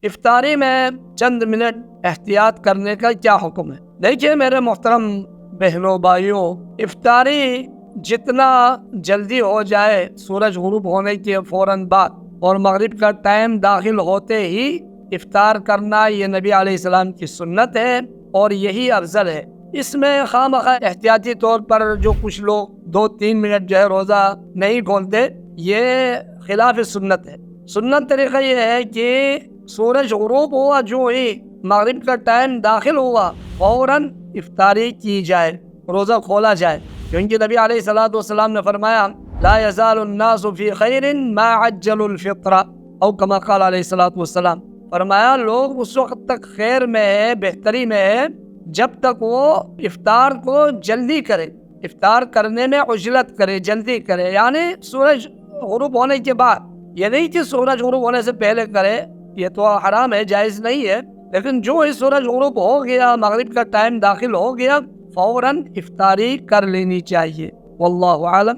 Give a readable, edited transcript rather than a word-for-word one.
افطاری میں چند منٹ احتیاط کرنے کا کیا حکم ہے؟ دیکھیے میرے محترم بہنوں بھائیوں، افطاری جتنا جلدی ہو جائے سورج غروب ہونے کے فوراً بعد اور مغرب کا ٹائم داخل ہوتے ہی افطار کرنا، یہ نبی علیہ السلام کی سنت ہے اور یہی افضل ہے۔ اس میں خواہ احتیاطی طور پر جو کچھ لوگ 2-3 منٹ جو ہے روزہ نہیں کھولتے، یہ خلاف سنت ہے۔ سنت طریقہ یہ ہے کہ سورج غروب ہوا جو ہی مغرب کا ٹائم داخل ہوا فوراً افطاری کی جائے، روزہ کھولا جائے، کیونکہ نبی علیہ السلام نے فرمایا لا يزال الناس فی خیر ما عجلوا الفطر، او کما قال علیہ السلام، فرمایا لوگ اس وقت تک خیر میں ہے، بہتری میں ہے جب تک وہ افطار کو جلدی کرے، افطار کرنے میں عجلت کرے، جلدی کرے، یعنی سورج غروب ہونے کے بعد، یہ نہیں کہ سورج غروب ہونے سے پہلے کرے، یہ تو حرام ہے، جائز نہیں ہے، لیکن جو ہی سورج غروب ہو گیا، مغرب کا ٹائم داخل ہو گیا، فوراً افطاری کر لینی چاہیے۔ واللہ عالم۔